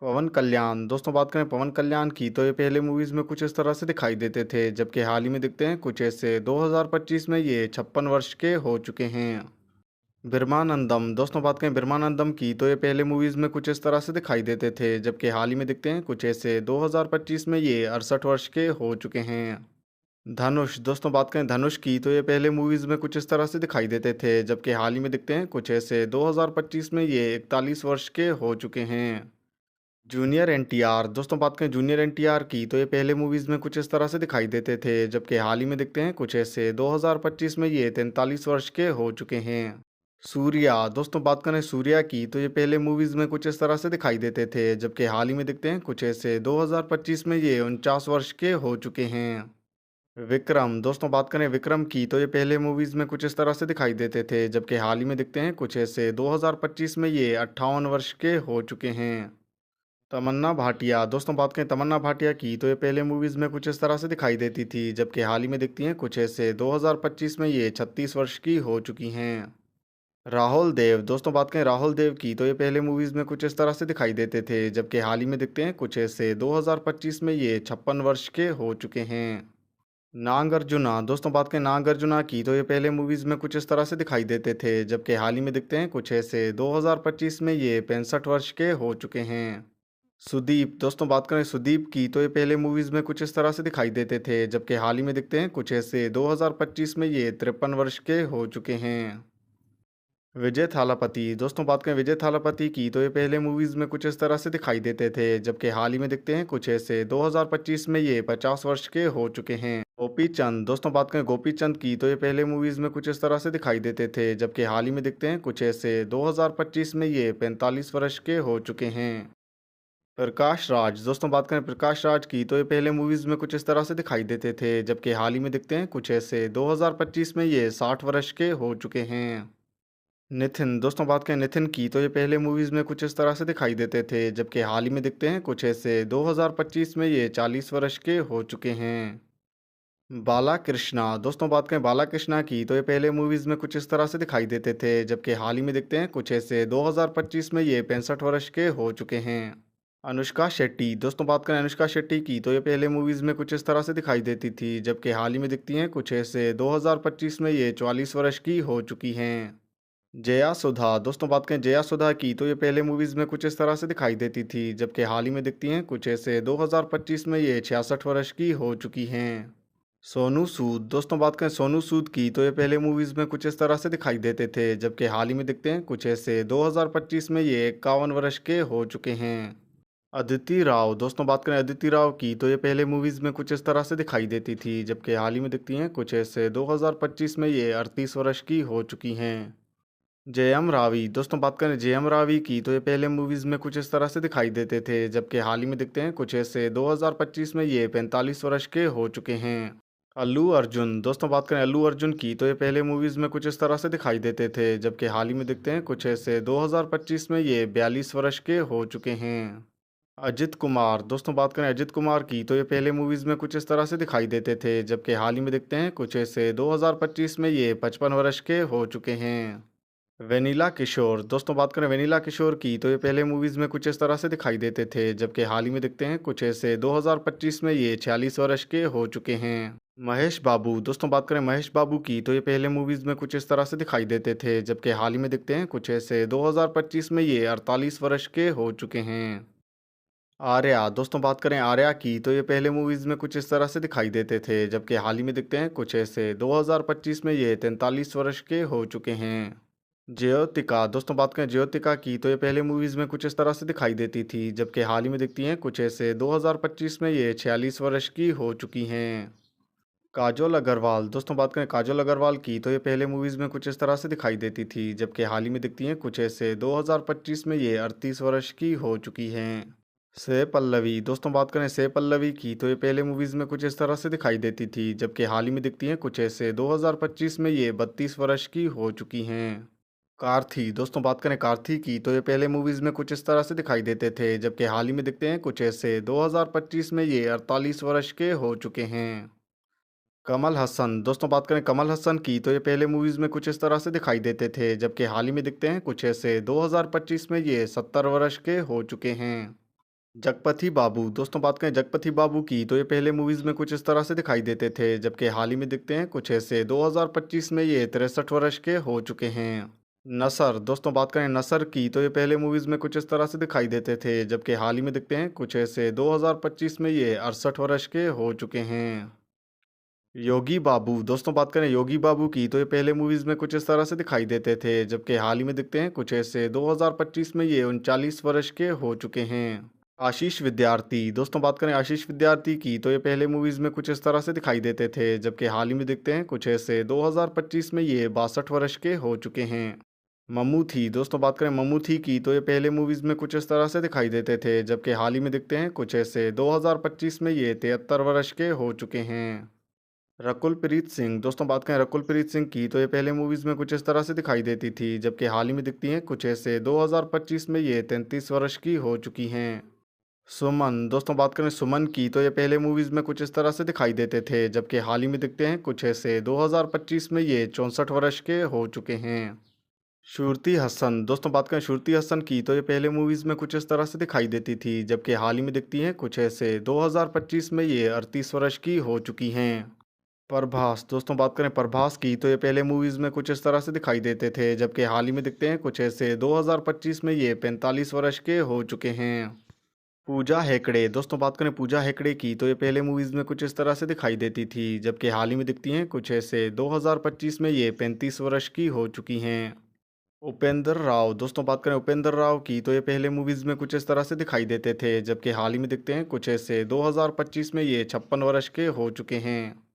पवन कल्याण दोस्तों बात करें पवन कल्याण की तो ये पहले मूवीज़ में कुछ इस तरह से दिखाई देते थे, जबकि हाल ही में दिखते हैं कुछ ऐसे। 2025 में ये 56 वर्ष के हो चुके हैं। ब्रह्मानंदम दोस्तों बात करें ब्रह्मानंदम की तो ये पहले मूवीज़ में कुछ इस तरह से दिखाई देते थे, जबकि हाल ही में दिखते हैं कुछ ऐसे। 2025 में ये 68 वर्ष के हो चुके हैं। धनुष दोस्तों बात करें धनुष की तो ये पहले मूवीज़ में कुछ इस तरह से दिखाई देते थे, जबकि हाल ही में दिखते हैं कुछ ऐसे। 2025 में ये 41 वर्ष के हो चुके हैं। जूनियर एनटीआर दोस्तों बात करें जूनियर एनटीआर की तो ये पहले मूवीज़ में कुछ इस तरह से दिखाई देते थे, जबकि हाल ही में दिखते हैं कुछ ऐसे। 2025 में ये 43 वर्ष के हो चुके हैं। सूर्या दोस्तों बात करें सूर्या की तो ये पहले मूवीज़ में कुछ इस तरह से दिखाई देते थे, जबकि हाल ही में दिखते हैं कुछ ऐसे। 2025 में ये 49 वर्ष के हो चुके हैं। विक्रम दोस्तों बात करें विक्रम की तो ये पहले मूवीज़ में कुछ इस तरह से दिखाई देते थे, जबकि हाल ही में दिखते हैं कुछ ऐसे। 2025 में ये 58 वर्ष के हो चुके हैं। तमन्ना भाटिया दोस्तों बात करें तमन्ना भाटिया की तो ये पहले मूवीज़ में कुछ इस तरह से दिखाई देती थी, जबकि हाल ही में दिखती हैं कुछ ऐसे। 2025 में ये 36 वर्ष की हो चुकी हैं। राहुल देव दोस्तों बात करें राहुल देव की तो ये पहले मूवीज़ में कुछ इस तरह से दिखाई देते थे, जबकि हाल ही में दिखते हैं कुछ ऐसे। 2025 में ये 56 वर्ष के हो चुके हैं। नागार्जुना दोस्तों बात करें नागार्जुना की तो ये पहले मूवीज़ में कुछ इस तरह से दिखाई देते थे, जबकि हाल ही में दिखते हैं कुछ ऐसे। 2025 में ये 65 वर्ष के हो चुके हैं। सुदीप दोस्तों बात करें सुदीप की तो ये पहले मूवीज़ में कुछ इस तरह से दिखाई देते थे, जबकि हाल ही में दिखते हैं कुछ ऐसे। 2025 में ये 53 वर्ष के हो चुके हैं। विजय थालापति दोस्तों बात करें विजय थालापति की तो ये पहले मूवीज़ में कुछ इस तरह से दिखाई देते थे, जबकि हाल ही में दिखते हैं कुछ ऐसे। 2025 में ये 50 वर्ष के हो चुके हैं। गोपी चंद दोस्तों बात करें गोपी चंद की तो ये पहले मूवीज़ में कुछ इस तरह से दिखाई देते थे, जबकि हाल ही में दिखते हैं कुछ ऐसे। 2025 में ये 45 वर्ष के हो चुके हैं। प्रकाश राज दोस्तों बात करें प्रकाश राज की तो ये पहले मूवीज़ में कुछ इस तरह से दिखाई देते थे, जबकि हाल ही में दिखते हैं कुछ ऐसे। 2025 में ये 60 वर्ष के हो चुके हैं। नितिन दोस्तों बात करें नितिन की तो ये पहले मूवीज़ में कुछ इस तरह से दिखाई देते थे, जबकि हाल ही में दिखते हैं कुछ ऐसे। 2025 में ये 40 वर्ष के हो चुके हैं। बाला कृष्णा दोस्तों बात करें बाला कृष्णा की तो ये पहले मूवीज़ में कुछ इस तरह से दिखाई देते थे, जबकि हाल ही में दिखते हैं कुछ ऐसे। 2025 में ये 65 वर्ष के हो चुके हैं। अनुष्का शेट्टी दोस्तों बात करें अनुष्का शेट्टी की तो ये पहले मूवीज़ में कुछ इस तरह से दिखाई देती थी, जबकि हाल ही में दिखती हैं कुछ ऐसे। 2025 में ये 44 वर्ष की हो चुकी हैं। जया सुधा दोस्तों बात करें जया सुधा की तो ये पहले मूवीज़ में कुछ इस तरह से दिखाई देती थी, जबकि हाल ही में दिखती हैं कुछ ऐसे। 2025 में ये 66 वर्ष की हो चुकी हैं। सोनू सूद दोस्तों बात करें सोनू सूद की तो ये पहले मूवीज़ में कुछ इस तरह से दिखाई देते थे, जबकि हाल ही में दिखते हैं कुछ ऐसे। 2025 में ये 51 वर्ष के हो चुके हैं। अदिति राव दोस्तों बात करें अदिति राव की तो ये पहले मूवीज़ में कुछ इस तरह से दिखाई देती थी, जबकि हाल ही में दिखती हैं कुछ ऐसे। 2025 में ये 38 वर्ष की हो चुकी हैं। जयम रावी दोस्तों बात करें जयम रावी की तो ये पहले मूवीज़ में कुछ इस तरह से दिखाई देते थे, जबकि हाल ही में दिखते हैं कुछ ऐसे। 2025 में ये 45 वर्ष के हो चुके हैं। अल्लू अर्जुन दोस्तों बात करें अल्लू अर्जुन की तो ये पहले मूवीज़ में कुछ इस तरह से दिखाई देते थे, जबकि हाल ही में दिखते हैं कुछ ऐसे। 2025 में ये 42 वर्ष के हो चुके हैं। अजित कुमार दोस्तों बात करें अजित कुमार की तो ये पहले मूवीज़ में कुछ इस तरह से दिखाई देते थे, जबकि हाल ही में दिखते हैं कुछ ऐसे। 2025 में ये 55 वर्ष के हो चुके हैं। वेनिला किशोर दोस्तों बात करें वेनिला किशोर की तो ये पहले मूवीज़ में कुछ इस तरह से दिखाई देते थे, जबकि हाल ही में दिखते हैं कुछ ऐसे। 2025 में ये 46 वर्ष के हो चुके हैं। महेश बाबू दोस्तों बात करें महेश बाबू की तो ये पहले मूवीज़ में कुछ इस तरह से दिखाई देते थे, जबकि हाल ही में दिखते हैं कुछ ऐसे। 2025 में ये 48 वर्ष के हो चुके हैं। आर्या दोस्तों बात करें आर्या की तो ये पहले मूवीज़ में कुछ इस तरह से दिखाई देते थे, जबकि हाल ही में दिखते हैं कुछ ऐसे। 2025 में ये 43 वर्ष के हो चुके हैं। ज्योतिका दोस्तों बात करें ज्योतिका की तो ये पहले मूवीज़ में कुछ इस तरह से दिखाई देती थी, जबकि हाल ही में दिखती हैं कुछ ऐसे। 2025 में ये 46 वर्ष की हो चुकी हैं। काजोल अग्रवाल दोस्तों बात करें काजोल अग्रवाल की तो ये पहले मूवीज़ में कुछ इस तरह से दिखाई देती थी, जबकि हाल ही में दिखती हैं कुछ ऐसे। 2025 में ये 38 वर्ष की हो चुकी हैं। से पल्लवी दोस्तों बात करें से पल्लवी की तो ये पहले मूवीज़ में कुछ इस तरह से दिखाई देती थी, जबकि हाल ही में दिखती हैं कुछ ऐसे। 2025 में ये 32 वर्ष की हो चुकी हैं। कार्थी दोस्तों बात करें कार्थी की तो ये पहले मूवीज़ में कुछ इस तरह से दिखाई देते थे, जबकि हाल ही में दिखते हैं कुछ ऐसे। 2025 में ये 48 वर्ष के हो चुके हैं। कमल हसन दोस्तों बात करें कमल हसन की तो ये पहले मूवीज़ में कुछ इस तरह से दिखाई देते थे, जबकि हाल ही में दिखते हैं कुछ ऐसे। 2025 में ये 70 वर्ष के हो चुके हैं। जगपति बाबू दोस्तों बात करें जगपति बाबू की तो ये पहले मूवीज़ में कुछ इस तरह से दिखाई देते थे, जबकि हाल ही में दिखते हैं कुछ ऐसे। 2025 में ये 63 वर्ष के हो चुके हैं। नसर दोस्तों बात करें नसर की तो ये पहले मूवीज़ में कुछ इस तरह से दिखाई देते थे, जबकि हाल ही में दिखते हैं कुछ ऐसे। 2025 में ये 68 वर्ष के हो चुके हैं। योगी बाबू दोस्तों बात करें योगी बाबू की तो ये पहले मूवीज़ में कुछ इस तरह से दिखाई देते थे, जबकि हाल ही में दिखते हैं कुछ ऐसे। 2025 में ये 39 वर्ष के हो चुके हैं। आशीष विद्यार्थी दोस्तों बात करें आशीष विद्यार्थी की तो ये पहले मूवीज़ में कुछ इस तरह से दिखाई देते थे, जबकि हाल ही में दिखते हैं कुछ ऐसे। 2025 में ये 62 वर्ष के हो चुके हैं। ममूथी दोस्तों बात करें ममूथी की तो ये पहले मूवीज़ में कुछ इस तरह से दिखाई देते थे, जबकि हाल ही में दिखते हैं कुछ ऐसे। 2025 में ये 73 वर्ष के हो चुके हैं। रकुल प्रीत सिंह दोस्तों बात करें रकुल प्रीत सिंह की तो ये पहले मूवीज़ में कुछ इस तरह से दिखाई देती थी, जबकि हाल ही में दिखती हैं कुछ ऐसे। 2025 में ये 33 वर्ष की हो चुकी हैं। सुमन दोस्तों बात करें सुमन की तो ये पहले मूवीज़ में कुछ इस तरह से दिखाई देते थे, जबकि हाल ही में दिखते हैं कुछ ऐसे। 2025 में ये 64 वर्ष के हो चुके हैं। श्रुति हसन दोस्तों बात करें श्रुति हसन की तो ये पहले मूवीज़ में कुछ इस तरह से दिखाई देती थी, जबकि हाल ही में दिखती हैं कुछ ऐसे। 2025 में ये 38 वर्ष की हो चुकी हैं। प्रभास दोस्तों बात करें प्रभास की तो ये पहले मूवीज़ में कुछ इस तरह से दिखाई देते थे, जबकि हाल ही में दिखते हैं कुछ ऐसे। 2025 में ये 45 वर्ष के हो चुके हैं। पूजा हेगड़े दोस्तों बात करें पूजा हेगड़े की तो ये पहले मूवीज़ में कुछ इस तरह से दिखाई देती थी, जबकि हाल ही में दिखती हैं कुछ ऐसे। 2025 में ये 35 वर्ष की हो चुकी हैं। उपेंद्र राव दोस्तों बात करें उपेंद्र राव की तो ये पहले मूवीज़ में कुछ इस तरह से दिखाई देते थे, जबकि हाल ही में दिखते हैं कुछ ऐसे। 2025 में ये 56 वर्ष के हो चुके हैं।